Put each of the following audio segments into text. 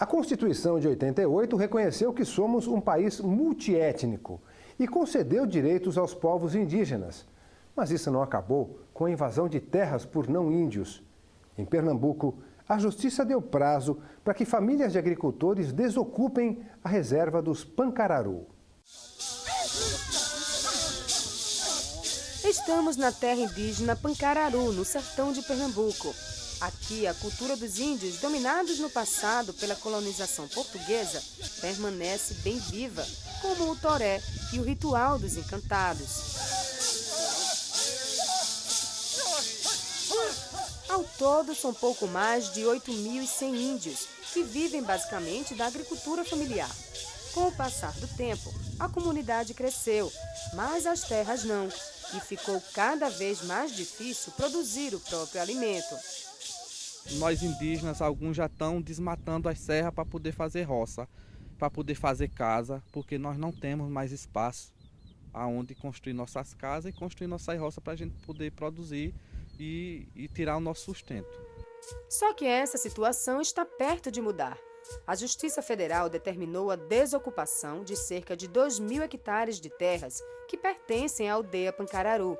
A Constituição de 88 reconheceu que somos um país multiétnico e concedeu direitos aos povos indígenas. Mas isso não acabou com a invasão de terras por não índios. Em Pernambuco, a Justiça deu prazo para que famílias de agricultores desocupem a reserva dos Pancararu. Estamos na terra indígena Pancararu, no sertão de Pernambuco. Aqui, a cultura dos índios, dominados no passado pela colonização portuguesa, permanece bem viva, como o toré e o ritual dos encantados. Ao todo, são pouco mais de 8.100 índios, que vivem basicamente da agricultura familiar. Com o passar do tempo, a comunidade cresceu, mas as terras não, e ficou cada vez mais difícil produzir o próprio alimento. Nós indígenas, alguns já estão desmatando as serras para poder fazer roça, para poder fazer casa, porque nós não temos mais espaço aonde construir nossas casas e construir nossas roças para a gente poder produzir e tirar o nosso sustento. Só que essa situação está perto de mudar. A Justiça Federal determinou a desocupação de cerca de 2.000 hectares de terras que pertencem à aldeia Pancararu.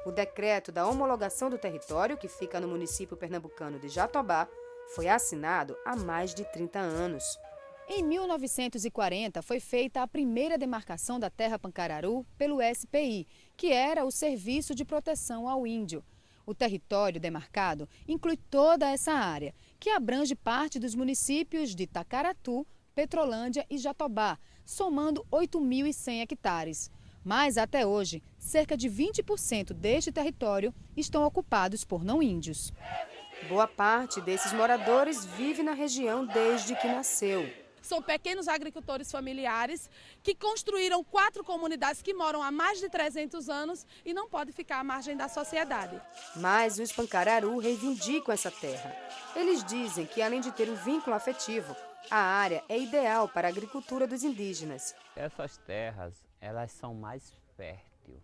O decreto da homologação do território, que fica no município pernambucano de Jatobá, foi assinado há mais de 30 anos. Em 1940, foi feita a primeira demarcação da terra Pancararu pelo SPI, que era o Serviço de Proteção ao Índio. O território demarcado inclui toda essa área, que abrange parte dos municípios de Tacaratu, Petrolândia e Jatobá, somando 8.100 hectares. Mas, até hoje, cerca de 20% deste território estão ocupados por não-índios. Boa parte desses moradores vive na região desde que nasceu. São pequenos agricultores familiares que construíram 4 comunidades que moram há mais de 300 anos e não podem ficar à margem da sociedade. Mas os Pancararu reivindicam essa terra. Eles dizem que, além de ter um vínculo afetivo, a área é ideal para a agricultura dos indígenas. Essas terras, elas são mais férteis.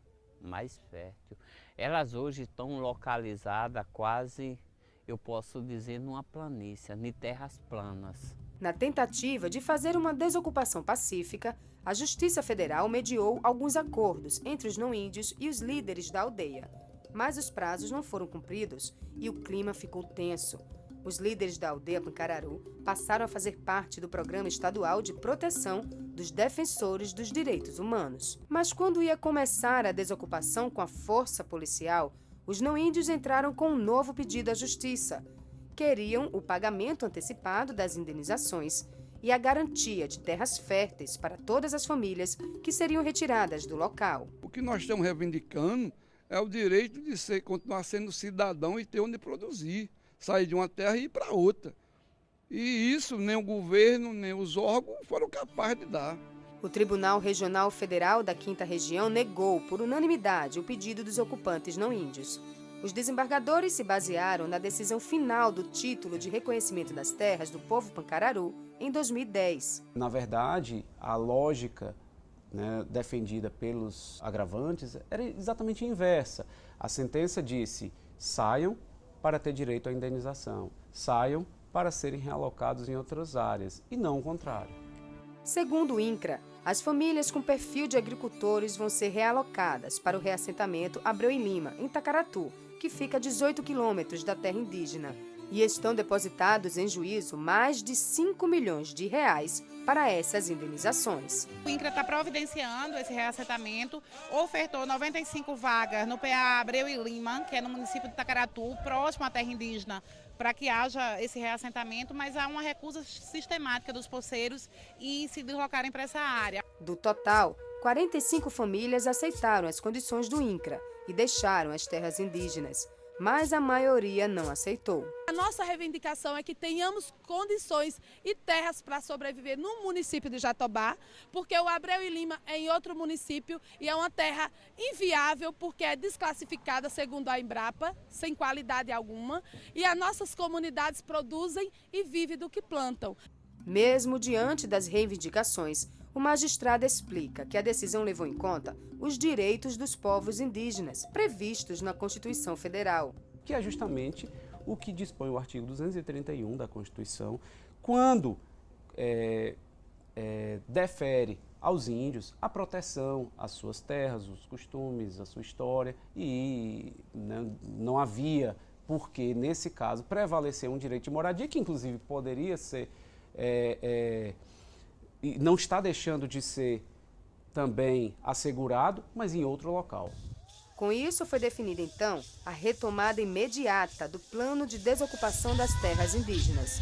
Elas hoje estão localizadas quase, eu posso dizer, numa planície, em terras planas. Na tentativa de fazer uma desocupação pacífica, a Justiça Federal mediou alguns acordos entre os não-índios e os líderes da aldeia. Mas os prazos não foram cumpridos e o clima ficou tenso. Os líderes da aldeia Pancararu passaram a fazer parte do Programa Estadual de Proteção dos Defensores dos Direitos Humanos. Mas quando ia começar a desocupação com a força policial, os não-índios entraram com um novo pedido à Justiça. Queriam o pagamento antecipado das indenizações e a garantia de terras férteis para todas as famílias que seriam retiradas do local. O que nós estamos reivindicando é o direito de continuar sendo cidadão e ter onde produzir, sair de uma terra e ir para outra. E isso nem o governo, nem os órgãos foram capazes de dar. O Tribunal Regional Federal da 5ª Região negou, por unanimidade, o pedido dos ocupantes não-índios. Os desembargadores se basearam na decisão final do título de reconhecimento das terras do povo Pancararu em 2010. Na verdade, a lógica, defendida pelos agravantes era exatamente inversa. A sentença disse: saiam para ter direito à indenização, saiam para serem realocados em outras áreas, e não o contrário. Segundo o INCRA, as famílias com perfil de agricultores vão ser realocadas para o reassentamento Abreu e Lima, em Tacaratu, que fica a 18 quilômetros da terra indígena. E estão depositados em juízo mais de 5 milhões de reais para essas indenizações. O INCRA está providenciando esse reassentamento, ofertou 95 vagas no PA Abreu e Lima, que é no município de Tacaratu, próximo à terra indígena, para que haja esse reassentamento, mas há uma recusa sistemática dos poceiros em se deslocarem para essa área. Do total, 45 famílias aceitaram as condições do INCRA e deixaram as terras indígenas, mas a maioria não aceitou. A nossa reivindicação é que tenhamos condições e terras para sobreviver no município de Jatobá, porque o Abreu e Lima é em outro município e é uma terra inviável porque é desclassificada segundo a Embrapa, sem qualidade alguma, e as nossas comunidades produzem e vivem do que plantam. Mesmo diante das reivindicações, o magistrado explica que a decisão levou em conta os direitos dos povos indígenas, previstos na Constituição Federal. Que é justamente o que dispõe o artigo 231 da Constituição, quando defere aos índios a proteção às suas terras, os costumes, a sua história, e não havia por que, nesse caso, prevalecer um direito de moradia, que inclusive poderia ser, não está deixando de ser também assegurado, mas em outro local. Com isso, foi definida, então, a retomada imediata do plano de desocupação das terras indígenas.